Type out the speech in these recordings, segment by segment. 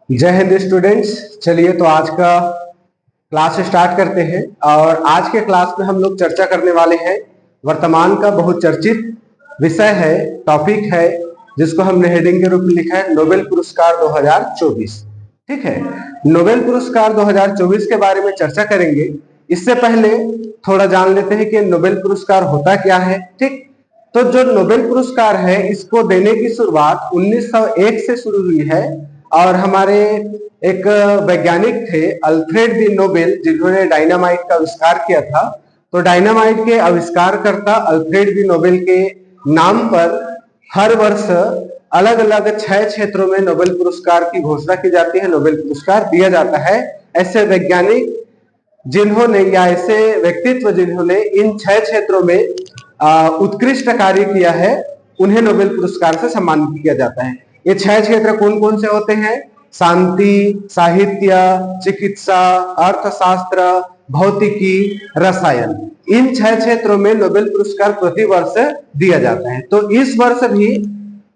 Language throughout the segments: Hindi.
जय हिंद स्टूडेंट्स। चलिए तो आज का क्लास स्टार्ट करते हैं और आज के क्लास में हम लोग चर्चा करने वाले हैं वर्तमान का बहुत चर्चित विषय है, टॉपिक है, जिसको हमने हेडिंग के रूप में लिखा है नोबेल पुरस्कार 2024। ठीक है, नोबेल पुरस्कार 2024 के बारे में चर्चा करेंगे। इससे पहले थोड़ा जान लेते हैं कि नोबेल पुरस्कार होता क्या है। ठीक, तो जो नोबेल पुरस्कार है इसको देने की शुरुआत 1901 से शुरू हुई है और हमारे एक वैज्ञानिक थे अल्फ्रेड डी नोबेल, जिन्होंने डायनामाइट का आविष्कार किया था। तो डायनामाइट के आविष्कारकर्ता अल्फ्रेड डी नोबेल के नाम पर हर वर्ष अलग अलग 6 क्षेत्रों में नोबेल पुरस्कार की घोषणा की जाती है, नोबेल पुरस्कार दिया जाता है। ऐसे वैज्ञानिक जिन्होंने या ऐसे व्यक्तित्व जिन्होंने इन 6 क्षेत्रों में उत्कृष्ट कार्य किया है, उन्हें नोबेल पुरस्कार से सम्मानित किया जाता है। ये 6 क्षेत्र कौन कौन से होते हैं? शांति, साहित्य, चिकित्सा, अर्थशास्त्र, भौतिकी, रसायन। इन 6 क्षेत्रों में नोबेल पुरस्कार प्रति वर्ष दिया जाता है। तो इस वर्ष भी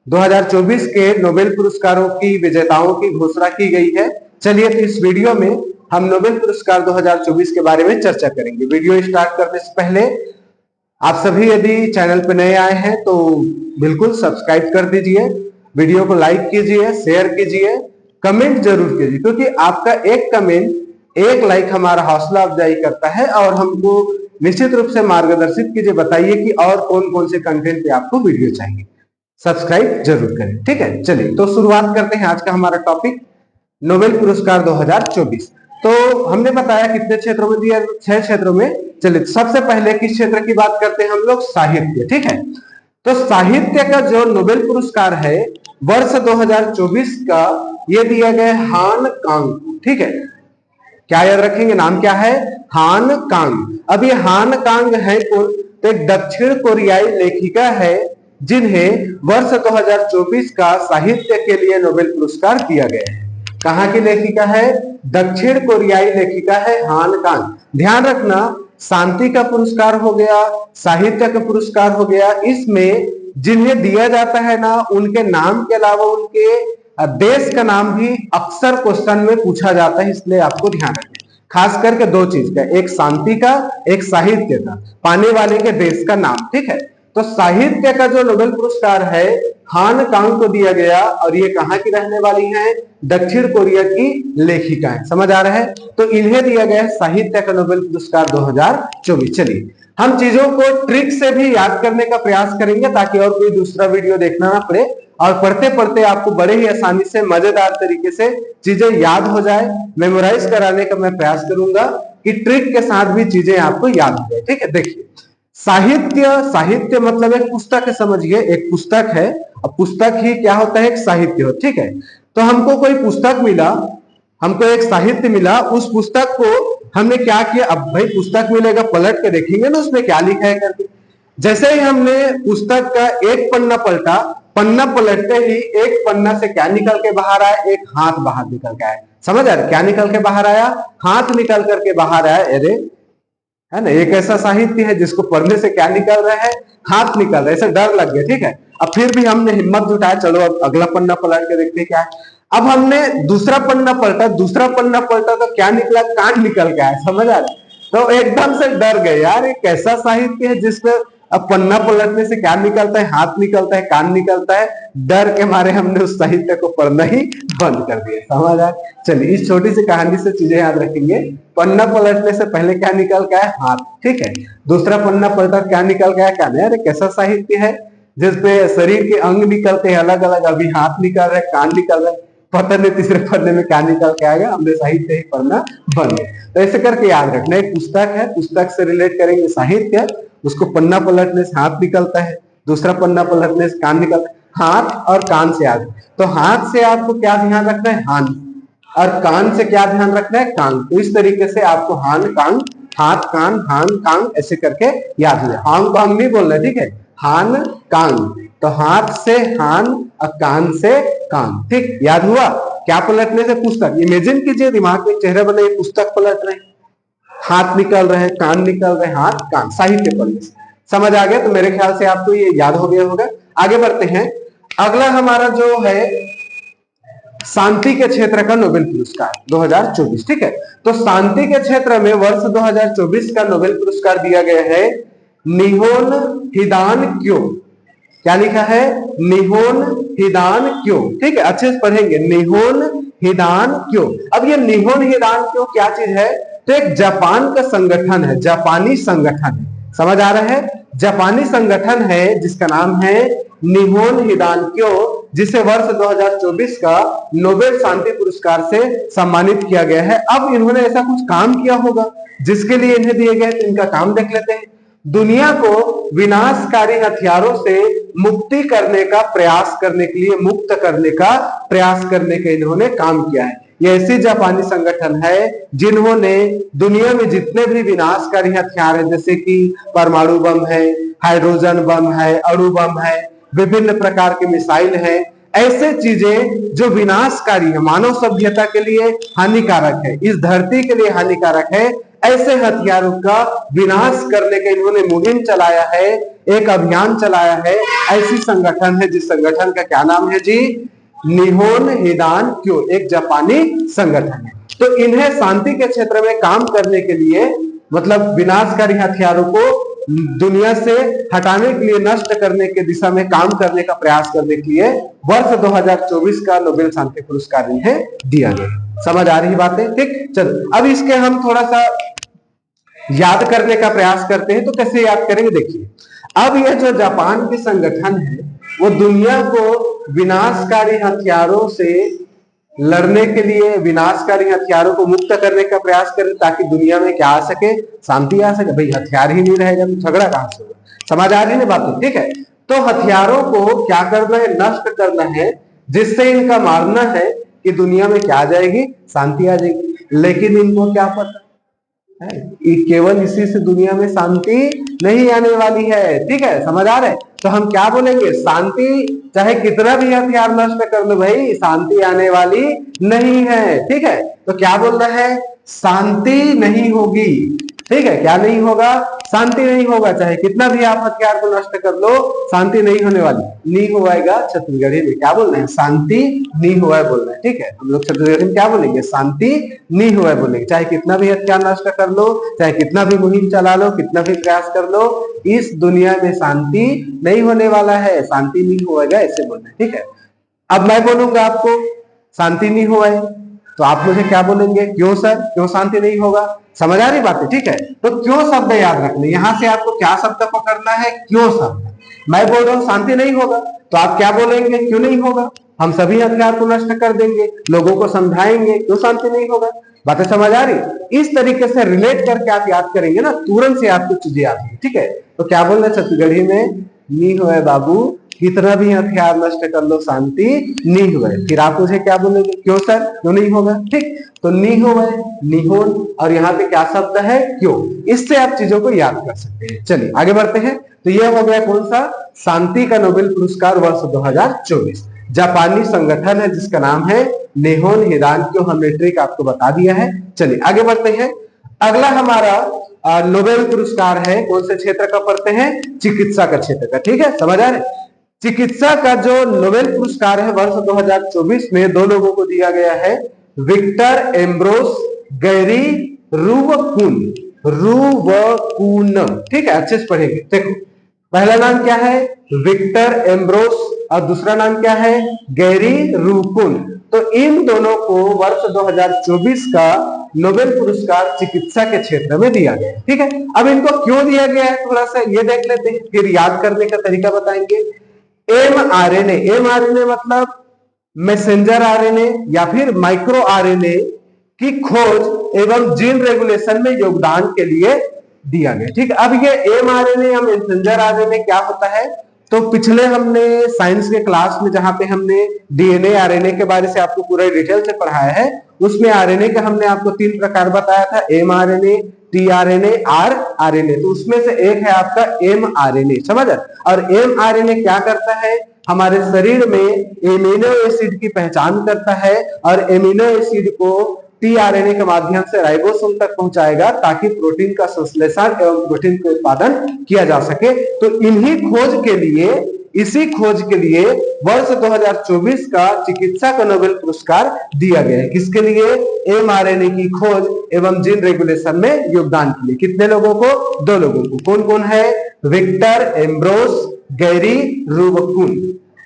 2024 के नोबेल पुरस्कारों की विजेताओं की घोषणा की गई है। चलिए तो इस वीडियो में हम नोबेल पुरस्कार 2024 के बारे में चर्चा करेंगे। वीडियो स्टार्ट करने से पहले आप सभी यदि चैनल पर नए आए हैं तो बिल्कुल सब्सक्राइब कर दीजिए, वीडियो को लाइक कीजिए, शेयर कीजिए, कमेंट जरूर कीजिए, क्योंकि आपका एक कमेंट, एक लाइक हमारा हौसला अफजाई करता है और हमको निश्चित रूप से मार्गदर्शित कीजिए, बताइए कि और कौन कौन से कंटेंट पे आपको वीडियो चाहिए। सब्सक्राइब जरूर करें। ठीक है, चलिए तो शुरुआत करते हैं। आज का हमारा टॉपिक नोबेल पुरस्कार 2024। तो हमने बताया कितने क्षेत्रों में दिया? 6 क्षेत्रों में। चलिए सबसे पहले किस क्षेत्र की बात करते हैं हम लोग? साहित्य। ठीक है, तो साहित्य का जो नोबेल पुरस्कार है वर्ष 2024 का, ये दिया गया हान कांग। ठीक है, क्या याद रखेंगे? नाम क्या है? हान कांग। अब ये हान कांग है कौन? तो एक दक्षिण कोरियाई लेखिका है जिन्हें वर्ष 2024 का साहित्य के लिए नोबेल पुरस्कार दिया गया है। कहाँ की लेखिका है? दक्षिण कोरियाई लेखिका है हान कांग। ध्यान रखना, शांति का पुरस्कार हो गया, साहित्य का पुरस्कार हो गया, इसमें जिन्हें दिया जाता है ना, उनके नाम के अलावा उनके देश का नाम भी अक्सर क्वेश्चन में पूछा जाता है, इसलिए आपको ध्यान रखें। खास करके 2 चीज का, एक शांति का, एक साहित्य का, पाने वाले के देश का नाम। ठीक है, तो साहित्य का जो नोबेल पुरस्कार है हान कांग को दिया गया और ये कहाँ की रहने वाली हैं? दक्षिण कोरिया की लेखिका है। समझ आ रहा है? तो इन्हें दिया गया साहित्य का नोबेल पुरस्कार 2024। चलिए हम चीजों को ट्रिक से भी याद करने का प्रयास करेंगे ताकि और कोई दूसरा वीडियो देखना ना पड़े और पढ़ते पढ़ते आपको बड़े ही आसानी से मजेदार तरीके से चीजें याद हो जाए। मेमोराइज कराने का मैं प्रयास करूंगा कि ट्रिक के साथ भी चीजें आपको याद हो जाए। ठीक है, देखिए साहित्य मतलब एक पुस्तक है, समझिए एक पुस्तक है। अब पुस्तक ही क्या होता है? एक साहित्य हो। ठीक है, तो हमको कोई पुस्तक मिला, हमको एक साहित्य मिला, उस पुस्तक को हमने क्या किया? अब भाई पुस्तक मिलेगा, पलट के देखेंगे ना उसमें क्या लिखा है करके। जैसे ही हमने पुस्तक का एक पन्ना पलटा, पन्ना पलटते ही एक पन्ना से क्या निकल के बाहर आया? एक हाथ बाहर निकल के आया। समझ आ रहा? क्या निकल के बाहर आया? हाथ निकल करके बाहर आया। अरे है ना, एक ऐसा साहित्य है जिसको पढ़ने से क्या निकल रहा है? हाथ निकल रहा है। ऐसे डर लग गया। ठीक है, अब फिर भी हमने हिम्मत जुटाया, चलो अब अगला पन्ना पलट के देखते क्या है। अब हमने दूसरा पन्ना पलटा तो क्या निकला? कान निकल के आया। समझ आ रहा? तो एकदम से डर गए, यार एक ऐसा साहित्य है जिसमें अब पन्ना पलटने से क्या निकलता है? हाथ निकलता है, कान निकलता है। डर के मारे हमने उस साहित्य को पढ़ना ही बंद कर दिया। समझ आए? चलिए इस छोटी सी कहानी से चीजें याद रखेंगे। पन्ना पलटने से पहले क्या निकल के आया? हाथ। ठीक है, दूसरा पन्ना पलटा, क्या निकल के आया? कान। यार एक ऐसा साहित्य है जिसपे शरीर के अंग निकलते हैं अलग अलग, अभी हाथ निकल रहा है, कान निकल रहा है, पता नहीं तीसरे पन्ने में क्या निकल के आएगा। हमने साहित्य ही पढ़ना बंद। तो ऐसे करके याद रखना, एक पुस्तक है, पुस्तक से रिलेट करेंगे साहित्य, उसको पन्ना पलटने से हाथ निकलता है, दूसरा पन्ना पलटने से कान निकलता है। हाथ और कान से याद, तो हाथ से आपको क्या ध्यान रखना है? हान। और कान से क्या ध्यान रखना है? कान। तो इस तरीके से आपको हान कान, हाथ कान, हान कान ऐसे करके याद हो जाए। हांग कांग नहीं बोलना, ठीक है, हान कांग। तो हाथ से हान और कान से कान। ठीक, याद हुआ? क्या पलटने से? पुस्तक। इमेजिन कीजिए, दिमाग में चेहरा बनाइए, पुस्तक पलट रहे, हाथ निकल रहे, कान निकल रहे, हाथ कान, साहित्य पढ़ने से। समझ आ गया? तो मेरे ख्याल से आपको ये याद हो गया होगा। आगे बढ़ते हैं। अगला हमारा जो है शांति के क्षेत्र का नोबेल पुरस्कार 2024, ठीक है। तो शांति के क्षेत्र में वर्ष 2024 का नोबेल पुरस्कार दिया गया है निहोन हिदान क्यो। क्या लिखा है? निहोन हिदान क्यो, ठीक है, अच्छे से पढ़ेंगे, निहोन हिदान क्यो। अब ये निहोन हिदान क्यो क्या चीज है? तो एक जापान का संगठन है, जापानी संगठन है, समझ आ रहा है? जापानी संगठन है जिसका नाम है निहोन हिदान क्यो, जिसे वर्ष 2024 का नोबेल शांति पुरस्कार से सम्मानित किया गया है। अब इन्होंने ऐसा कुछ काम किया होगा जिसके लिए इन्हें दिए गए, तो इनका काम देख लेते हैं। दुनिया को विनाशकारी हथियारों से मुक्ति करने का प्रयास करने के लिए, मुक्त करने का प्रयास करने के इन्होंने काम किया है। ये ऐसी जापानी संगठन है जिन्होंने दुनिया में जितने भी विनाशकारी हथियार है, जैसे कि परमाणु बम है, हाइड्रोजन बम है, अणु बम है, विभिन्न प्रकार के मिसाइल है, ऐसे चीजें जो विनाशकारी है, मानव सभ्यता के लिए हानिकारक है, इस धरती के लिए हानिकारक है, ऐसे हथियारों का विनाश करने का इन्होंने मुहिम चलाया है, एक अभियान चलाया है। ऐसी संगठन है जिस संगठन का क्या नाम है जी? निहोन हिदान क्यो, एक जापानी संगठन है। तो इन्हें शांति के क्षेत्र में काम करने के लिए, मतलब विनाशकारी हथियारों को दुनिया से हटाने के लिए, नष्ट करने के दिशा में काम करने का प्रयास करने के लिए वर्ष 2024 का नोबेल शांति पुरस्कार इन्हें दिया गया। समझ आ रही बातें? ठीक, चलो अब इसके हम थोड़ा सा याद करने का प्रयास करते हैं। तो कैसे याद करेंगे? देखिए, अब यह जो जापान की संगठन है वो दुनिया को विनाशकारी हथियारों से लड़ने के लिए, विनाशकारी हथियारों को मुक्त करने का प्रयास करे ताकि दुनिया में क्या आ सके? शांति आ सके। भाई हथियार ही नहीं रहेगा तो झगड़ा कहां से होगा? समझ आ रही है बात? ठीक है, तो हथियारों को क्या करना है? नष्ट करना है, जिससे इनका मानना है कि दुनिया में क्या आ जाएगी? शांति आ जाएगी। लेकिन इनको क्या पता है? केवल इसी से दुनिया में शांति नहीं आने वाली है। ठीक है, समझ आ रहा है? तो हम क्या बोलेंगे? शांति चाहे कितना भी हथियार नष्ट कर लो भाई, शांति आने वाली नहीं है। ठीक है, तो क्या बोलना है? शांति नहीं होगी। ठीक है, क्या नहीं होगा? शांति नहीं होगा। चाहे कितना भी आप हथियार को नष्ट कर लो, शांति नहीं होने वाली। नहीं होगा छत्तीसगढ़ी में क्या बोलना है? शांति नहीं हुआ है बोलना है। ठीक है, हम लोग छत्तीसगढ़ी में क्या बोलेंगे? शांति नहीं हुआ है बोलेंगे। चाहे कितना भी हथियार नष्ट कर लो, चाहे कितना भी मुहिम चला लो, कितना भी प्रयास कर लो, इस दुनिया में शांति नहीं होने वाला है, शांति नहीं होगा, ऐसे बोलना है। ठीक है, अब मैं बोलूंगा आपको शांति नहीं हुआ है, तो आप मुझे क्या बोलेंगे? क्यों सर, क्यों शांति नहीं होगा? समझ आ रही बात है? ठीक है, तो क्यों शब्द याद रखना, यहां से आपको क्या शब्द पकड़ना है? क्यों शब्द। मैं बोल रहा हूं शांति नहीं होगा, तो आप क्या बोलेंगे? क्यों नहीं होगा? हम सभी हथियार को नष्ट कर देंगे, लोगों को समझाएंगे क्यों शांति नहीं होगा। बातें समझ आ रही? इस तरीके से रिलेट करके आप याद करेंगे ना, तुरंत से आपको चीजें याद होंगी। ठीक है, तो क्या बोलना छत्तीसगढ़ी में? नहीं हुआ बाबू, कितना भी हथियार नष्ट कर लो, शांति नहीं हुआ। फिर आप मुझे क्या बोलेंगे? क्यों सर, क्यों नहीं होगा? ठीक, तो नहीं हुआ, निहोन, और यहाँ पे क्या शब्द है? क्यों। इससे आप चीजों को याद कर सकते हैं। चलिए आगे बढ़ते हैं। तो यह हो गया कौन सा? शांति का नोबेल पुरस्कार वर्ष 2024। जापानी संगठन है जिसका नाम है निहोन हिदान क्यो। हमने ट्रिक आपको बता दिया है। चलिए आगे बढ़ते हैं। अगला हमारा नोबेल पुरस्कार है, कौन से क्षेत्र का पढ़ते हैं? चिकित्सा का क्षेत्र का। ठीक है, समझ आ रहे? चिकित्सा का जो नोबेल पुरस्कार है वर्ष 2024 में दो लोगों को दिया गया है, विक्टर एम्ब्रोस गैरी रुवकून। ठीक है, अच्छे से पढ़ेंगे। देखो, पहला नाम क्या है? विक्टर एम्ब्रोस, और दूसरा नाम क्या है? गैरी रुवकून। तो इन दोनों को वर्ष 2024 का नोबेल पुरस्कार चिकित्सा के क्षेत्र में दिया गया है। ठीक है, अब इनको क्यों दिया गया है थोड़ा सा ये देख लेते हैं, फिर याद करने का तरीका बताएंगे। mRNA, mRNA मतलब मैसेंजर आरएनए या फिर माइक्रो आरएनए की खोज एवं जीन रेगुलेशन में योगदान के लिए दिया गया। ठीक है, अब ये mRNA या मैसेंजर आरएनए क्या होता है? तो पिछले हमने साइंस के क्लास में जहां पे हमने डीएनए आरएनए के बारे से आपको पूरा डिटेल से पढ़ाया है, उसमें आरएनए का हमने आपको 3 प्रकार बताया था, mRNA, tRNA, rRNA। तो उसमें से एक है आपका mRNA, समझ? और mRNA क्या करता है? हमारे शरीर में एमिनो एसिड की पहचान करता है और एमिनो एसिड को टीआरएनए के माध्यम से राइबोसोम तक पहुंचाएगा ताकि प्रोटीन का संश्लेषण एवं प्रोटीन का उत्पादन किया जा सके। तो इसी खोज के लिए वर्ष 2024 का चिकित्सा का नोबेल पुरस्कार दिया गया है। किसके लिए? एमआरएनए की खोज एवं जीन रेगुलेशन में योगदान के लिए। कितने लोगों को? 2 लोगों को। कौन कौन है? Victor Ambros Gary Ruvkun.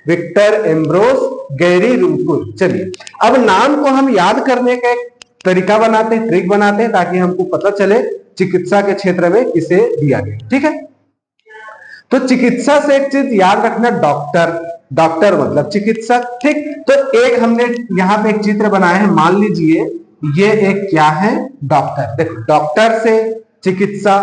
Victor Ambros Gary Ruvkun. चलिए अब नाम को हम याद करने का एक तरीका बनाते हैं, ट्रिक बनाते हैं, ताकि हमको पता चले चिकित्सा के क्षेत्र में किसे दिया गया। ठीक है, तो चिकित्सा से एक चीज याद रखना, डॉक्टर। डॉक्टर मतलब चिकित्सक। ठीक, तो एक हमने यहाँ पे एक चित्र बनाया है, मान लीजिए ये एक क्या है? डॉक्टर। देखो, डॉक्टर से चिकित्सा,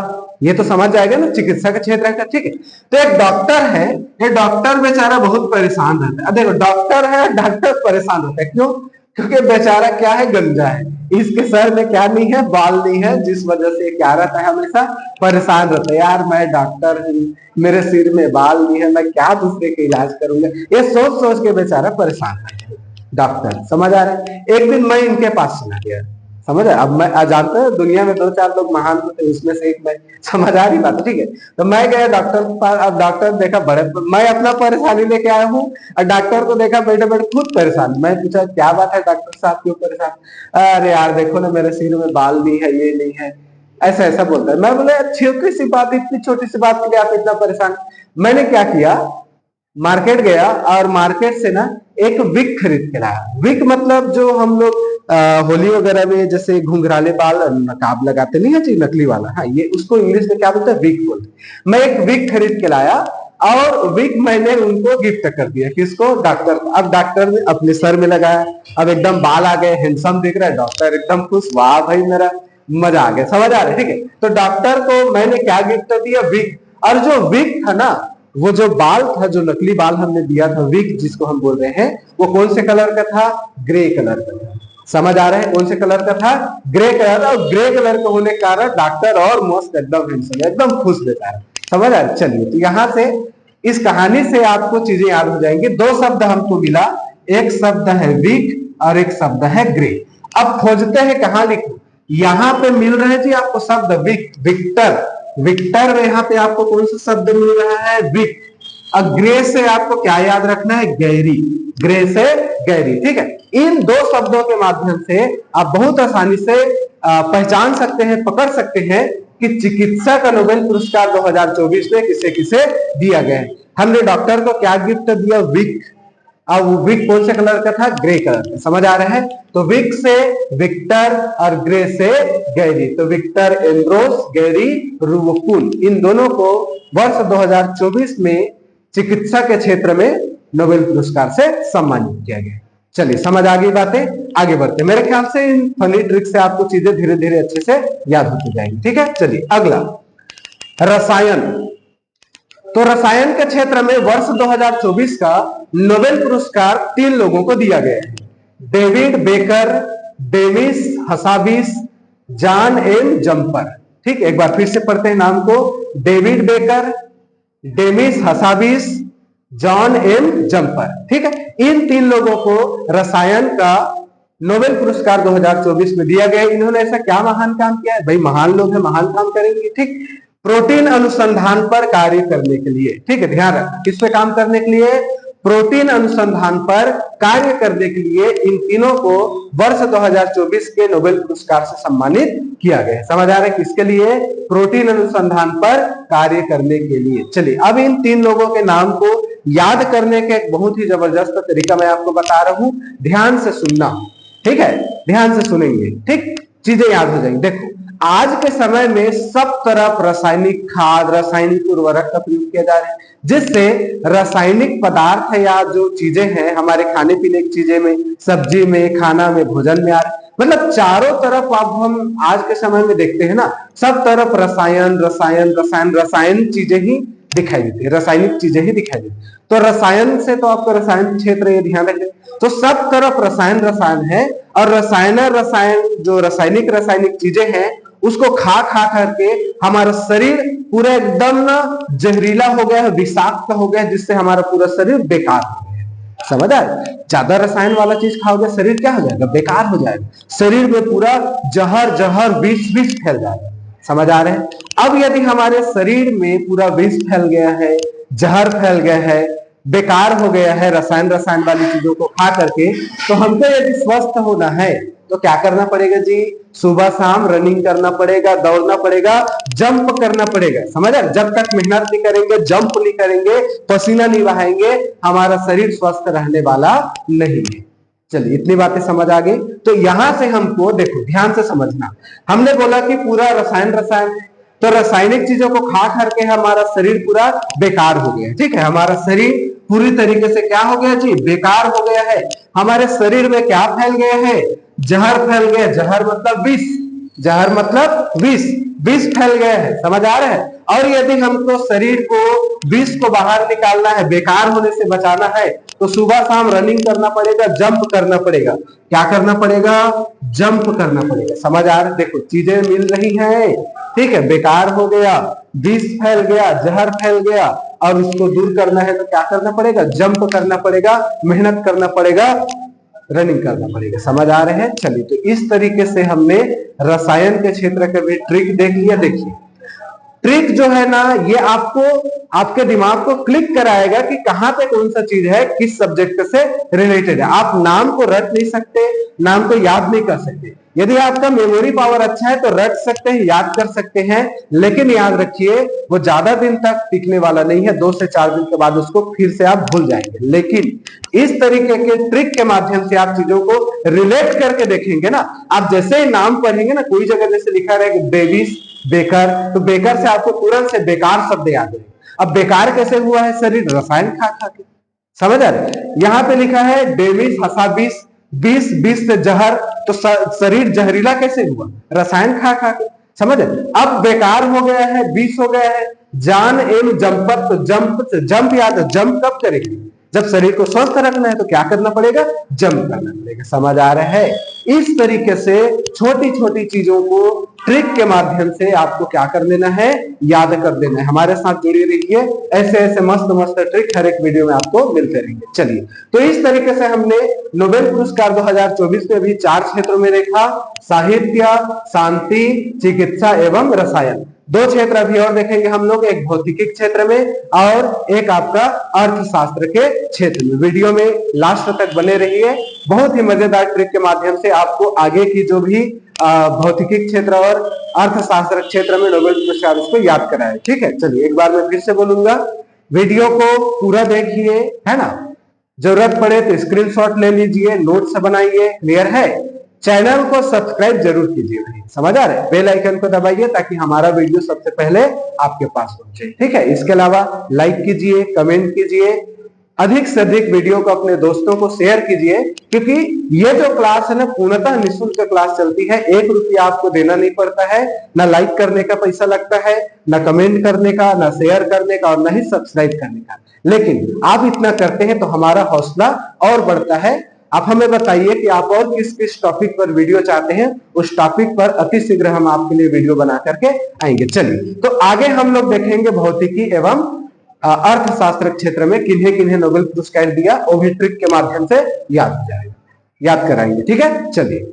ये तो समझ जाएगा ना, चिकित्सा का क्षेत्र है। ठीक है, तो एक डॉक्टर है, ये डॉक्टर बेचारा बहुत परेशान रहता है। देखो, डॉक्टर है, डॉक्टर परेशान होता है। क्यों? क्योंकि बेचारा क्या है? गंजा है। इसके सर में क्या नहीं है? बाल नहीं है, जिस वजह से क्या रहता है? हमेशा परेशान रहता है। यार मैं डॉक्टर हूँ, मेरे सिर में बाल नहीं है, मैं क्या दूसरे के इलाज करूंगा? ये सोच सोच के बेचारा परेशान है डॉक्टर। समझ आ रहा है? एक दिन मैं इनके पास चला गया, समझ। अब मैं जानते हैं दुनिया में 2-4 लोग महान होते, उसमें से एक मैं। समझ आ रही बात? ठीक है, तो मैं गया डॉक्टर के पास। अब डॉक्टर देखा बड़े, मैं अपना परेशानी लेके आया हूँ और डॉक्टर को देखा बैठे बैठे खुद परेशान। मैं पूछा क्या बात है डॉक्टर साहब, क्यों परेशान? अरे यार देखो ना, मेरे सिर में बाल नहीं है, ये नहीं है, ऐसा ऐसा बोलता है। मैं बोला छोटी सी बात, इतनी छोटी सी बात के लिए आप इतना परेशान? मैंने क्या किया, मार्केट गया और मार्केट से ना एक विग खरीद के लाया। विग मतलब जो हम लोग होली वगैरह में जैसे घुंघराले बाल नकाब लगाते नहीं है जी, नकली वाला। हाँ, ये उसको इंग्लिश में क्या बोलते हैं? विग बोलते हैं। मैं एक विग खरीद के लाया और विग मैंने उनको गिफ्ट कर दिया। किसको? डॉक्टर। अब डॉक्टर ने अपने सर में लगाया, अब एकदम बाल आ गए, हैंडसम दिख रहा है, डॉक्टर एकदम खुश। वाह भाई, मेरा मजा आ गया। समझ आ रहा है? ठीक है, तो डॉक्टर को मैंने क्या गिफ्ट दिया? विग। और जो विग था ना, वो जो बाल था, जो नकली बाल हमने दिया था, विग जिसको हम बोल रहे हैं, वो कौन से कलर का था? ग्रे कलर का था। समझ आ रहा है? कौन से कलर का था? Grey colour. और ग्रे कलर का होने के कारण डॉक्टर और मस्त एकदम हैंडसम, एकदम खुश देता है। समझ आ रहा है? चलिए, तो यहां से इस कहानी से आपको चीजें याद हो जाएंगी। 2 शब्द हमको मिला, एक शब्द है विग और एक शब्द है ग्रे। अब खोजते हैं कहां लिखो। यहाँ पे मिल रहे जी आपको शब्द विग, विक्टर। विक्टर में यहाँ पे आपको कौन सा शब्द मिल रहा है? विग। और ग्रे से आपको क्या याद रखना है? गैरी। ग्रे से गैरी। ठीक है, इन 2 शब्दों के माध्यम से आप बहुत आसानी से पहचान सकते हैं, पकड़ सकते हैं कि चिकित्सा का नोबेल पुरस्कार 2024 में किसे किसे दिया गया है। हमने डॉक्टर को क्या गिफ्ट दिया? विग। अब वो विग कौन से कलर का था? ग्रे कलर का। समझ आ रहा है? तो विग से विक्टर और ग्रे से गैरी। तो विक्टर एम्ब्रोस गैरी रूबकुन, इन दोनों को वर्ष 2024 में चिकित्सा के क्षेत्र में नोबेल पुरस्कार से सम्मानित किया गया। चलिए, समझ आ गई बातें, आगे बढ़ते। मेरे ख्याल से इन फनी ट्रिक से आपको चीजें धीरे धीरे अच्छे से याद होती जाएंगी। ठीक है, चलिए अगला, रसायन। तो रसायन के क्षेत्र में वर्ष 2024 का नोबेल पुरस्कार 3 लोगों को दिया गया है। David Baker, Demis Hassabis, John M Jumper. ठीक, एक बार फिर से पढ़ते हैं नाम को। David Baker, Demis Hassabis, John M Jumper. ठीक है, इन 3 लोगों को रसायन का नोबेल पुरस्कार 2024 में दिया गया। इन्होंने ऐसा क्या महान काम किया है? भाई महान लोग हैं, महान काम करेंगे। ठीक, प्रोटीन अनुसंधान पर कार्य करने के लिए। ठीक है, ध्यान रखना, किस पे काम करने के लिए? प्रोटीन अनुसंधान पर कार्य करने के लिए इन तीनों को वर्ष 2024 के नोबेल पुरस्कार से सम्मानित किया गया। समझ आ रहा है? किसके लिए? प्रोटीन अनुसंधान पर कार्य करने के लिए। चलिए, अब इन 3 लोगों के नाम को याद करने का एक बहुत ही जबरदस्त तरीका मैं आपको बता रहा हूं, ध्यान से सुनना। ठीक है, ध्यान से सुनेंगे, ठीक, चीजें याद हो जाएंगी। देखो, आज के समय में सब तरफ रासायनिक खाद, रासायनिक उर्वरक का प्रयोग किया जा रहा है, जिससे रासायनिक पदार्थ या जो चीजें हैं हमारे खाने पीने की चीजें में, सब्जी में, खाना में, भोजन में आ रहा है। मतलब चारों तरफ अब हम आज के समय में देखते हैं ना, सब तरफ रसायन रसायन रसायन रसायन चीजें ही दिखाई देती है, रासायनिक चीजें ही दिखाई देती है। तो रसायन से तो आपका रसायन क्षेत्र ये ध्यान रखें, तो सब तरफ रसायन रसायन है। और रसायन जो रासायनिक चीजें हैं उसको खा खा करके हमारा शरीर पूरा एकदम ना जहरीला हो गया है, विषाक्त हो गया है, जिससे हमारा पूरा शरीर बेकार हो गया है। समझ आए? ज्यादा रसायन वाला चीज खाओगे शरीर क्या हो जाएगा? बेकार हो जाएगा, शरीर में पूरा जहर जहर विष विष फैल जाएगा। समझ आ रहे हैं? अब यदि हमारे शरीर में पूरा विष फैल गया है, जहर फैल गया है, बेकार हो गया है रसायन रसायन वाली चीजों को खा करके, तो हमको यदि स्वस्थ होना है तो क्या करना पड़ेगा जी? सुबह शाम रनिंग करना पड़ेगा, दौड़ना पड़ेगा, जंप करना पड़ेगा। समझ आए? जब तक मेहनत नहीं करेंगे, जंप नहीं करेंगे, पसीना नहीं बहाएंगे, हमारा शरीर स्वस्थ रहने वाला नहीं है। चलिए इतनी बातें समझ आ गई। तो यहां से हमको देखो ध्यान से समझना, हमने बोला कि पूरा रसायन रसायन है, तो रासायनिक चीजों को खा करके हमारा शरीर पूरा बेकार हो गया। ठीक है, हमारा शरीर पूरी तरीके से क्या हो गया जी? बेकार हो गया है। हमारे शरीर में क्या फैल गया है? जहर फैल गया। जहर मतलब विष, जहर मतलब विष, विष फैल गया है। समझ आ रहा है? और यदि हमको शरीर को विष को बाहर निकालना है, बेकार होने से बचाना है, तो सुबह शाम रनिंग करना पड़ेगा, जंप करना पड़ेगा। क्या करना पड़ेगा? जंप करना पड़ेगा। समझ आ रहा है? देखो चीजें मिल रही हैं। ठीक है, बेकार हो गया, विष फैल गया, जहर फैल गया, और उसको दूर करना है तो क्या करना पड़ेगा? जंप करना पड़ेगा, मेहनत करना पड़ेगा, रनिंग करना पड़ेगा। समझ आ रहे हैं? चलिए, तो इस तरीके से हमने रसायन के क्षेत्र का भी ट्रिक देख लिया। देखिए ट्रिक जो है ना, ये आपको आपके दिमाग को क्लिक कराएगा कि कहां पे कौन सा चीज है, किस सब्जेक्ट से रिलेटेड है। आप नाम को रट नहीं सकते, नाम को याद नहीं कर सकते। यदि आपका मेमोरी पावर अच्छा है तो रट सकते हैं, याद कर सकते हैं, लेकिन याद रखिए वो ज्यादा दिन तक टिकने वाला नहीं है। 2 से 4 दिन के बाद उसको फिर से आप भूल जाएंगे। लेकिन इस तरीके के ट्रिक के माध्यम से आप चीजों को रिलेट करके देखेंगे ना, आप जैसे ही नाम पढ़ेंगे ना, कोई जगह जैसे लिखा रहेगा डेविस, बेकर, तो बेकर से आपको तुरंत से बेकार शब्द याद है। अब बेकार कैसे हुआ है? शरीर रसायन खा खा के। समझ आ रहे हैं? यहां पे लिखा है डेविस हंसा बीस, बीस बीस से जहर, तो शरीर जहरीला कैसे हुआ? रसायन खा खा के। समझ? अब बेकार हो गया है, बीस हो गया है, जान एम जंपत, तो जंप याद है, जंप कब करेंगे? जब शरीर को स्वस्थ रखना है तो क्या करना पड़ेगा? जंप करना पड़ेगा। समझ आ रहा है? इस तरीके से छोटी छोटी चीजों को ट्रिक के माध्यम से आपको क्या कर लेना है? याद कर लेना है। हमारे साथ जुड़ी रहिए, ऐसे ऐसे मस्त मस्त ट्रिक हर एक वीडियो में आपको मिलते रहेंगे। चलिए, तो इस तरीके से हमने नोबेल पुरस्कार 2024 में भी 4 क्षेत्रों में देखा: साहित्य, शांति, चिकित्सा एवं रसायन। 2 क्षेत्र अभी और देखेंगे हम लोग, एक भौतिकी क्षेत्र में और एक आपका अर्थशास्त्र के क्षेत्र में। वीडियो में लास्ट तक बने रहिए। बहुत ही मजेदार ट्रिक के माध्यम से आपको आगे की जो भी भौतिकी क्षेत्र और अर्थशास्त्र क्षेत्र में नोबेल पुरस्कार उसको याद कराए। ठीक है, चलिए एक बार मैं फिर से बोलूंगा, वीडियो को पूरा देखिए, है ना? जरूरत पड़े तो स्क्रीनशॉट ले लीजिए, नोट्स बनाइए। क्लियर है? चैनल को सब्सक्राइब जरूर कीजिए भाई। समझ आ रहे हैं? बेल आइकन को दबाइए ताकि हमारा वीडियो सबसे पहले आपके पास पहुंचे। ठीक है, इसके अलावा लाइक कीजिए, कमेंट कीजिए, अधिक से अधिक वीडियो को अपने दोस्तों को शेयर कीजिए, क्योंकि ये जो क्लास है ना पूर्णतः निःशुल्क क्लास चलती है। 1 रुपया आपको देना नहीं पड़ता है, ना लाइक करने का पैसा लगता है, ना कमेंट करने का, ना शेयर करने का, और ना ही सब्सक्राइब करने का। लेकिन आप इतना करते हैं तो हमारा हौसला और बढ़ता है। आप हमें बताइए कि आप और किस किस टॉपिक पर वीडियो चाहते हैं, उस टॉपिक पर अति शीघ्र हम आपके लिए वीडियो बना करके आएंगे। चलिए, तो आगे हम लोग देखेंगे भौतिकी एवं अर्थशास्त्र क्षेत्र में किन्हें किन्हें नोबेल पुरस्कार दिया, वो भी ट्रिक के माध्यम से याद हो जाएगा, याद कराएंगे। ठीक है, चलिए।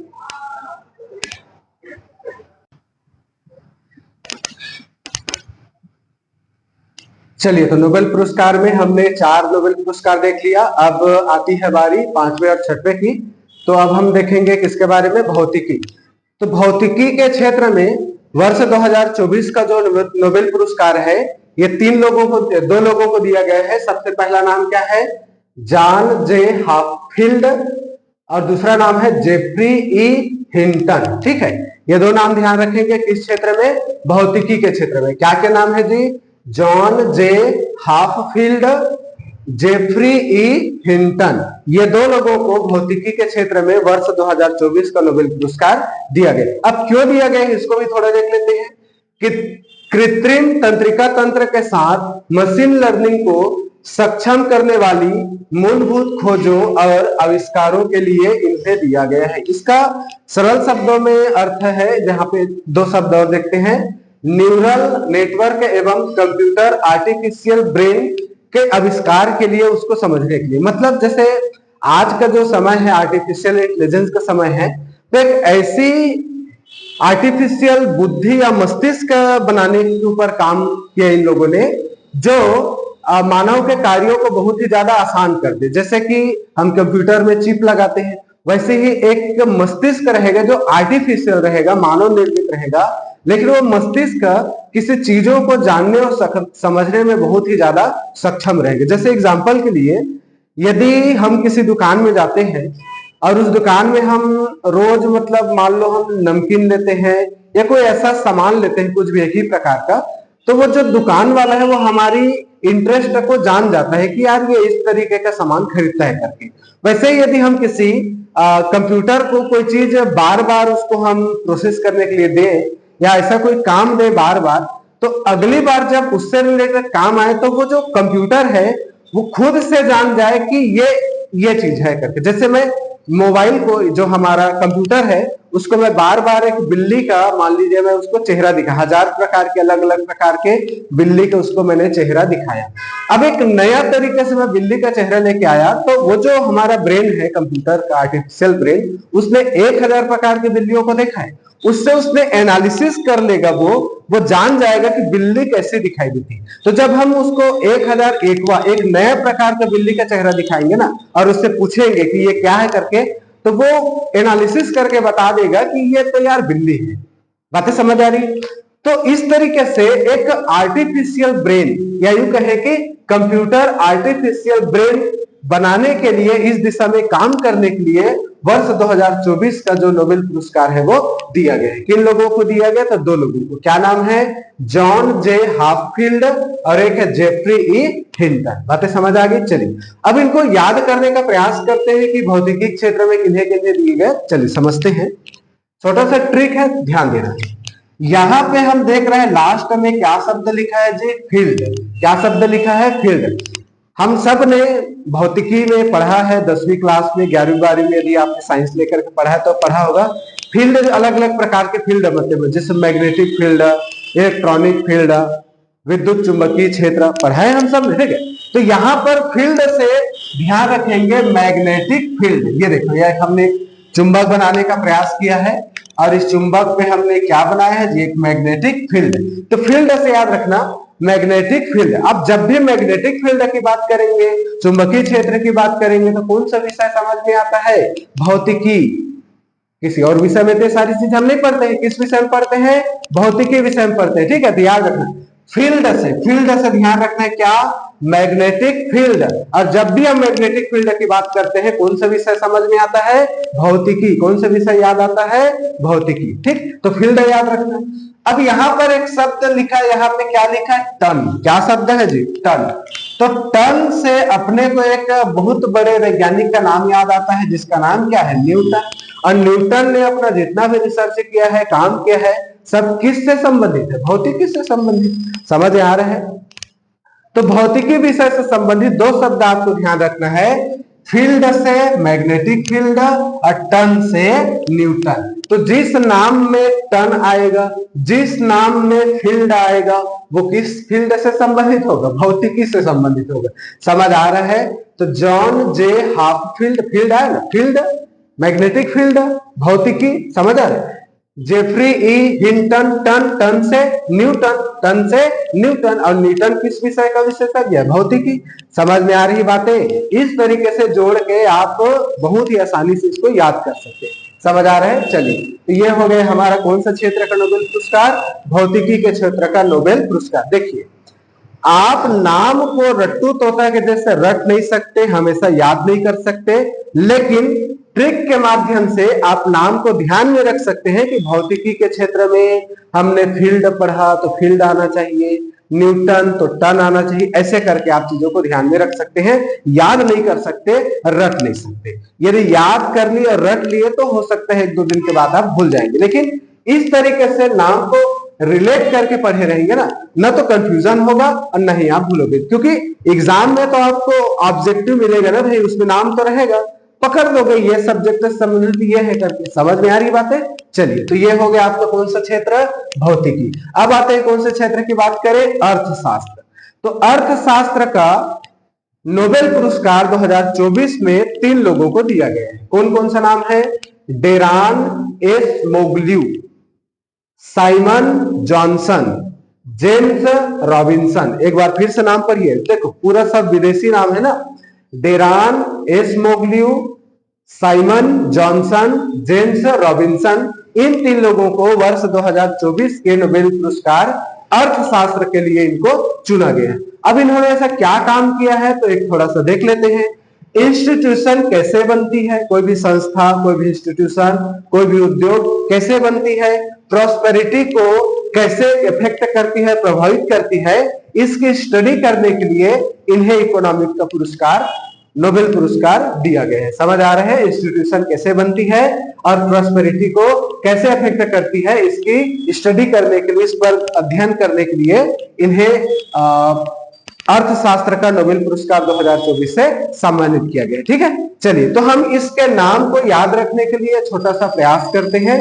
चलिए, तो नोबेल पुरस्कार में हमने 4 नोबेल पुरस्कार देख लिया। अब आती है बारी 5वें और 6वें की। तो अब हम देखेंगे किसके बारे में? भौतिकी। तो भौतिकी के क्षेत्र में वर्ष 2024 का जो नोबेल पुरस्कार है, ये 2 लोगों को दिया गया है। सबसे पहला नाम क्या है? जॉन जे हाफील्ड, और दूसरा नाम है जेफरी ई हिंटन। ठीक है, ये 2 नाम ध्यान रखेंगे। किस क्षेत्र में? भौतिकी के क्षेत्र में। क्या क्या नाम है जी? जॉन जे हाफील्ड, जेफरी ई हिंटन। ये 2 लोगों को भौतिकी के क्षेत्र में वर्ष 2024 का नोबेल पुरस्कार दिया गया। अब क्यों दिया गया इसको भी थोड़ा देख लेते हैं कि कृत्रिम तंत्रिका तंत्र के साथ मशीन लर्निंग को सक्षम करने वाली मूलभूत खोजों और आविष्कारों के लिए इन्हें दिया गया है। इसका सरल शब्दों में अर्थ है, जहां पे 2 शब्द और देखते हैं, न्यूरल नेटवर्क एवं कंप्यूटर आर्टिफिशियल ब्रेन के आविष्कार के लिए, उसको समझने के लिए। मतलब जैसे आज का जो समय है आर्टिफिशियल इंटेलिजेंस का समय है, तो एक ऐसी आर्टिफिशियल बुद्धि या मस्तिष्क बनाने के ऊपर काम किया इन लोगों ने जो मानव के कार्यों को बहुत ही ज्यादा आसान कर दे। जैसे कि हम कंप्यूटर में चिप लगाते हैं, वैसे ही एक मस्तिष्क रहेगा जो आर्टिफिशियल रहेगा, मानव निर्मित रहेगा, लेकिन वो मस्तिष्क किसी चीजों को जानने और समझने में बहुत ही ज्यादा सक्षम रहेगा। जैसे एग्जाम्पल के लिए, यदि हम किसी दुकान में जाते हैं और उस दुकान में हम रोज मतलब मान लो हम नमकीन लेते हैं या कोई ऐसा सामान लेते हैं कुछ भी एक ही प्रकार का, तो वो जो दुकान वाला है वो हमारी इंटरेस्ट को जान जाता है कि यार ये इस तरीके का सामान खरीदता है करके। वैसे ही यदि हम किसी कंप्यूटर को कोई चीज बार बार उसको हम प्रोसेस करने के लिए दें या ऐसा कोई काम दे बार बार, तो अगली बार जब उससे रिलेटेड काम आए तो वो जो कंप्यूटर है वो खुद से जान जाए कि ये चीज है करके। जैसे मैं मोबाइल को, जो हमारा कंप्यूटर है, उसको मैं बार बार एक बिल्ली का, मान लीजिए मैं उसको चेहरा दिखा, 1000 प्रकार के अलग अलग प्रकार के बिल्ली का उसको मैंने चेहरा दिखाया। अब एक नया तरीके से मैं बिल्ली का चेहरा लेके आया, तो वो जो हमारा ब्रेन है कंप्यूटर का, आर्टिफिशियल ब्रेन, उसने 1000 प्रकार की बिल्लियों को देखा है, उससे उसने एनालिसिस कर लेगा, वो जान जाएगा कि बिल्ली कैसे दिखाई देती है। तो जब हम उसको 1001वां एक नया प्रकार का बिल्ली का चेहरा दिखाएंगे ना और उससे पूछेंगे कि ये क्या है करके, तो वो एनालिसिस करके बता देगा कि ये तो यार बिल्ली है। बातें समझ आ रही? तो इस तरीके से एक आर्टिफिशियल ब्रेन, या यूं कहें कि कंप्यूटर आर्टिफिशियल ब्रेन बनाने के लिए, इस दिशा में काम करने के लिए वर्ष 2024 का जो नोबेल पुरस्कार है वो दिया गया है। किन लोगों को दिया गया? तो 2 लोगों को। क्या नाम है? जॉन जे हाफील्ड और एक है जेफरी ई हिंटन। बातें समझ आ गई? चलिए अब इनको याद करने का प्रयास करते हैं कि भौतिकी क्षेत्र में किन्हें किन्हें दिए गए। चलिए समझते हैं। छोटा सा ट्रिक है, ध्यान देना। यहां पे हम देख रहे हैं लास्ट में क्या शब्द लिखा है जी? फील्ड। क्या शब्द लिखा है? फील्ड। हम सब ने भौतिकी में पढ़ा है 10वीं क्लास में, 11वीं 12वीं में, यदि आपने साइंस लेकर के पढ़ा है तो पढ़ा होगा। फील्ड अलग अलग प्रकार के फील्ड मतलब जैसे मैग्नेटिक फील्ड, इलेक्ट्रॉनिक फील्ड, विद्युत चुंबकीय क्षेत्र पढ़ा है हम सब ने, ठीक है। तो यहाँ पर फील्ड से ध्यान रखेंगे मैग्नेटिक फील्ड। ये देखो, ये हमने चुंबक बनाने का प्रयास किया है और इस चुंबक पे हमने क्या बनाया है जी? एक मैग्नेटिक फील्ड। तो फील्ड से याद रखना मैग्नेटिक फील्ड। अब जब भी मैग्नेटिक फील्ड की बात करेंगे, चुंबकीय क्षेत्र की बात करेंगे, तो कौन सा विषय समझ में आता है? भौतिकी। किसी और विषय में तो सारी चीज हम नहीं पढ़ते हैं। किस विषय में पढ़ते हैं? भौतिकी विषय में पढ़ते हैं, ठीक है। तो याद रखना फील्ड से ध्यान रखना है क्या? Magnetic field. और जब भी हम मैग्नेटिक फील्ड की बात करते हैं, कौन सा विषय समझ में आता है? भौतिकी। कौन सा विषय याद आता है? भौतिकी, ठीक। तो फील्ड याद रखना। अब यहां पर एक शब्द लिखा है, यहां पे क्या लिखा है? टन। क्या शब्द है जी? टन। तो टन से अपने को एक बहुत बड़े वैज्ञानिक का नाम याद आता है, जिसका नाम क्या है? न्यूटन। और न्यूटन ने अपना जितना भी रिसर्च किया है, काम किया है, सब किससे संबंधित है? भौतिकी से संबंधित। समझ आ रहे हैं? तो भौतिकी विषय से संबंधित 2 शब्द आपको ध्यान रखना है, फील्ड से मैग्नेटिक फील्ड और टन से न्यूटन। तो जिस नाम में टन आएगा, जिस नाम में फील्ड आएगा, वो किस फील्ड से संबंधित होगा? भौतिकी से संबंधित होगा। समझ आ रहा है? तो जॉन जे हाफील्ड, फील्ड है ना, फील्ड, मैग्नेटिक फील्ड, भौतिकी। समझ आ रहा है? जेफरी ई हिंटन, टन से न्यूटन, टन से न्यूटन। और न्यूटन किस विषय का विशेषज्ञ है? भौतिकी। समझ में आ रही बातें? इस तरीके से जोड़ के आप बहुत ही आसानी से इसको याद कर सकते हैं। समझ आ रहा है? चलिए, तो ये हो गए हमारा कौन सा क्षेत्र का नोबेल पुरस्कार? भौतिकी के क्षेत्र का नोबेल पुरस्कार। देखिए, आप नाम को रट्टू तोता के जैसे रट नहीं सकते, हमेशा याद नहीं कर सकते, लेकिन ट्रिक के माध्यम से आप नाम को ध्यान में रख सकते हैं कि भौतिकी के क्षेत्र में हमने फील्ड पढ़ा तो फील्ड आना चाहिए, न्यूटन तो टन आना चाहिए। ऐसे करके आप चीजों को ध्यान में रख सकते हैं। याद नहीं कर सकते, रट नहीं सकते। यदि याद कर लिए और रट लिए तो हो सकता है 1-2 दिन के बाद आप भूल जाएंगे, लेकिन इस तरीके से नाम को रिलेट करके पढ़े रहेंगे ना तो कंफ्यूजन होगा और न ही आप भूलोगे। क्योंकि एग्जाम में तो आपको ऑब्जेक्टिव मिलेगा ना भाई, उसमें नाम तो रहेगा, पकड़ लोगे ये सब्जेक्ट से संबंधित ये है करके। समझ में आ रही बातें? चलिए, तो ये हो गया आपका कौन सा क्षेत्र? भौतिकी। अब आते हैं कौन से क्षेत्र की बात करें? अर्थशास्त्र। तो अर्थशास्त्र का नोबेल पुरस्कार 2024 में 3 लोगों को दिया गया है। कौन कौन सा नाम है? डेरान एसमोग्ल्यू, साइमन जॉनसन, जेम्स रॉबिन्सन। एक बार फिर से नाम पढ़िए, देखो पूरा सब विदेशी नाम है ना। डेरान एसमोग्ल्यू, साइमन जॉनसन, जेम्स रॉबिन्सन, इन 3 लोगों को वर्ष 2024 के नोबेल पुरस्कार अर्थशास्त्र के लिए इनको चुना गया है। अब इन्होंने ऐसा क्या काम किया है तो एक थोड़ा सा देख लेते हैं। इंस्टीट्यूशन कैसे बनती है, कोई भी संस्था, कोई भी इंस्टीट्यूशन, कोई भी उद्योग कैसे बनती है, प्रॉस्पेरिटी को कैसे इफेक्ट करती है, प्रभावित करती है, इसकी स्टडी करने के लिए इन्हें इकोनॉमिक का पुरस्कार, नोबेल पुरस्कार दिया गया है। समझ आ रहा है? इंस्टीट्यूशन कैसे बनती है और प्रॉस्पेरिटी को कैसे अफेक्ट करती है, इसकी स्टडी करने के लिए, इस पर अध्ययन करने के लिए इन्हें अर्थशास्त्र का नोबेल पुरस्कार 2024 से सम्मानित किया गया। ठीक है, चलिए तो हम इसके नाम को याद रखने के लिए छोटा सा प्रयास करते हैं।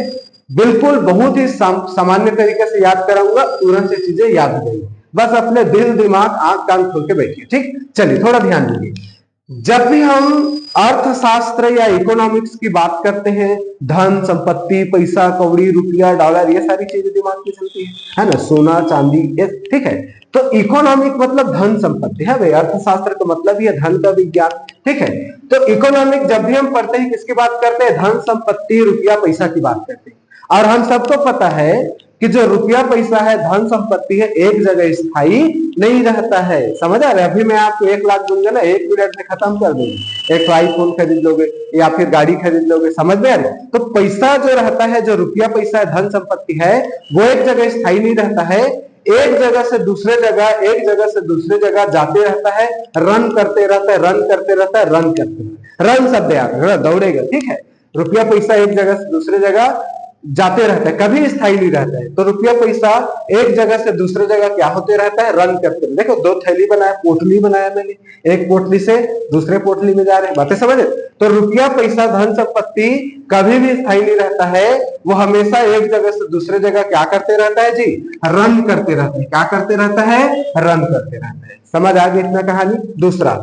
बिल्कुल बहुत ही सामान्य तरीके से याद कराऊंगा, तुरंत से चीजें याद हो जाएंगी। बस अपने दिल दिमाग आंख कान खोल के बैठिए। ठीक, चलिए थोड़ा ध्यान दीजिए। जब भी हम अर्थशास्त्र या इकोनॉमिक्स की बात करते हैं, धन संपत्ति, पैसा कौड़ी, रुपया, डॉलर, ये सारी चीजें दिमाग में चलती है ना, सोना चांदी, ये ठीक है। तो इकोनॉमिक मतलब धन संपत्ति है भाई, अर्थशास्त्र का मतलब ही है धन का विज्ञान। ठीक है, तो इकोनॉमिक जब भी हम पढ़ते हैं किसकी बात करते हैं? धन संपत्ति, रुपया पैसा की बात करते हैं। और हम सबको पता है कि जो रुपया पैसा है, धन संपत्ति है, एक जगह स्थायी नहीं रहता है। समझ आ रहे? अभी मैं आपको 1 लाख दूंगा ना, 1 मिनट में खत्म कर दूंगा। एक आईफोन खरीद लोगे या फिर गाड़ी खरीद लोगे। समझ में आ रहे? तो पैसा जो रहता है, जो रुपया पैसा है, धन संपत्ति है, वो एक जगह स्थायी नहीं रहता है। एक जगह से दूसरे जगह, एक जगह से दूसरे जगह जाते रहता है, रन करते रहता है, रन करते रहता है, रन करते रहता है। रन शब्द याद, दौड़ेगा। ठीक है, रुपया पैसा एक जगह से दूसरे जगह जाते रहता है, कभी स्थायी नहीं रहता है। तो रुपया पैसा एक जगह से दूसरे जगह क्या होते रहता है? रन करते रहते। देखो 2 थैली बनाया, पोटली बनाया मैंने, एक पोटली से दूसरे पोटली में जा रहे हैं। बातें समझे? तो रुपया पैसा धन संपत्ति कभी भी स्थायी नहीं रहता है, वो हमेशा एक जगह से दूसरे जगह क्या करते रहता है जी? रन करते रहता है। क्या करते रहता है? रन करते रहता है। समझ आ गई इतना कहानी? दूसरा,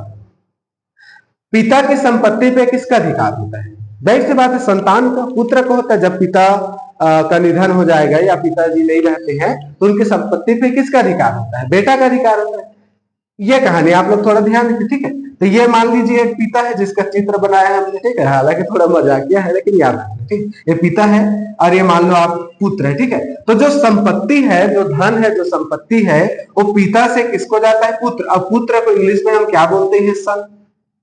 पिता की संपत्ति पे किसका अधिकार होता है? जाहिर सी बात है संतान का, पुत्र को होता है। जब पिता का निधन हो जाएगा या पिताजी नहीं रहते हैं तो उनकी संपत्ति पे किसका अधिकार होता है? बेटा का अधिकार होता है। ये कहानी आप लोग थोड़ा ध्यान रखिए। ठीक है, तो ये मान लीजिए एक पिता है जिसका चित्र बनाया है हमने। ठीक है, हालांकि थोड़ा मजाकिया है लेकिन याद रखिए। ठीक, ये पिता है और ये मान लो आप पुत्र है। ठीक है, तो जो संपत्ति है, जो धन है, जो संपत्ति है, वो पिता से किसको जाता है? पुत्र। अब पुत्र को इंग्लिश में हम क्या बोलते हैं? सन।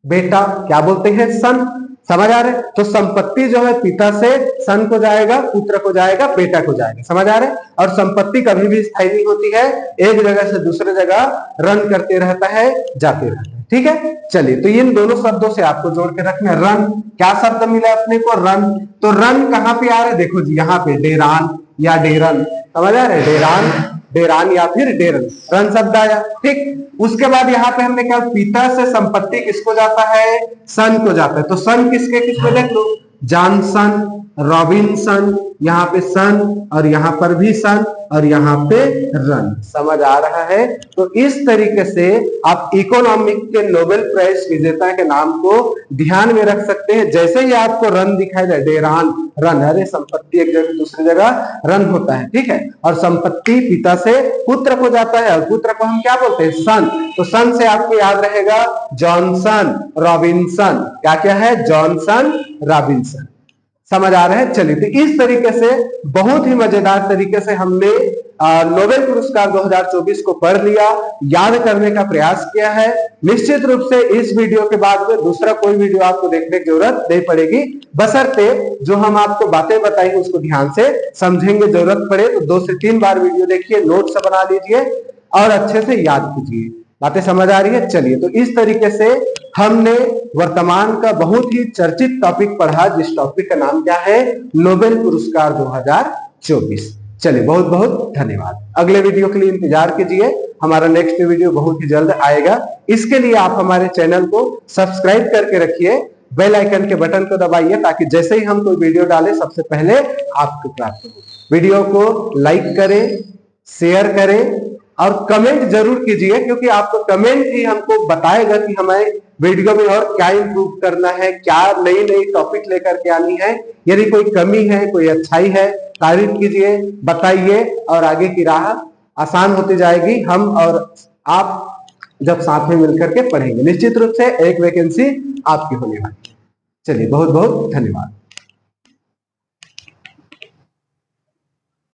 बेटा क्या बोलते हैं? सन। समझ आ रहे? तो संपत्ति जो है पिता से सन को जाएगा, पुत्र को जाएगा, बेटा को जाएगा। समझ आ रहे? और संपत्ति कभी भी स्थायी नहीं होती है, एक जगह से दूसरे जगह रन करते रहता है, जाते रहता है। ठीक है, चलिए तो इन दोनों शब्दों से आपको जोड़ के रखना। रन, क्या शब्द मिला अपने को? रन। तो रन कहां पे आ रहा है? देखो जी यहाँ पे, डेरान या डेरन। समझ आ रहे? डेरान, डेरान या फिर डेरन, रन शब्द आया। ठीक, उसके बाद यहाँ पे हमने क्या, पिता से संपत्ति किसको जाता है? सन को जाता है। तो सन किसके किसको देख लो, जॉनसन, रॉबिन्सन, यहाँ पे सन और यहाँ पर भी सन और यहाँ पे रन। समझ आ रहा है? तो इस तरीके से आप इकोनॉमिक के नोबेल प्राइज विजेता के नाम को ध्यान में रख सकते हैं। जैसे ही आपको रन दिखाई दे, डेरान, रन, अरे संपत्ति एक जगह दूसरी जगह रन होता है। ठीक है, और संपत्ति पिता से पुत्र को जाता है और पुत्र को हम क्या बोलते हैं? सन। तो सन से आपको याद रहेगा जॉनसन, रॉबिन्सन। क्या क्या है? Johnson, Robinson. समझ आ रहा है? चलिए तो इस तरीके से बहुत ही मजेदार तरीके से हमने नोबेल पुरस्कार 2024 को पढ़ लिया, याद करने का प्रयास किया है। निश्चित रूप से इस वीडियो के बाद में दूसरा कोई वीडियो आपको देखने की जरूरत नहीं पड़ेगी, बशर्ते जो हम आपको बातें बताएंगे उसको ध्यान से समझेंगे। जरूरत पड़े तो 2 से 3 बार वीडियो देखिए, नोट्स बना लीजिए और अच्छे से याद कीजिए। बातें समझ आ रही है? चलिए तो इस तरीके से हमने वर्तमान का बहुत ही चर्चित टॉपिक पढ़ा, जिस टॉपिक का नाम क्या है? नोबेल पुरस्कार 2024। चलिए बहुत बहुत धन्यवाद। अगले वीडियो के लिए इंतजार कीजिए, हमारा नेक्स्ट वीडियो बहुत ही जल्द आएगा। इसके लिए आप हमारे चैनल को सब्सक्राइब करके रखिए, बेल आइकन के बटन को दबाइए ताकि जैसे ही हम कोई वीडियो डालें सबसे पहले आपको प्राप्त हो। वीडियो को लाइक करें, शेयर करें और कमेंट जरूर कीजिए, क्योंकि आपको कमेंट ही हमको बताएगा कि हमें वीडियो में और क्या इंप्रूव करना है, क्या नई नई टॉपिक लेकर के आनी है। यदि कोई कमी है, कोई अच्छाई है, तारीफ कीजिए, बताइए, और आगे की राह आसान होती जाएगी। हम और आप जब साथ में मिलकर के पढ़ेंगे, निश्चित रूप से एक वैकेंसी आपकी होने वाली है। चलिए, बहुत बहुत धन्यवाद।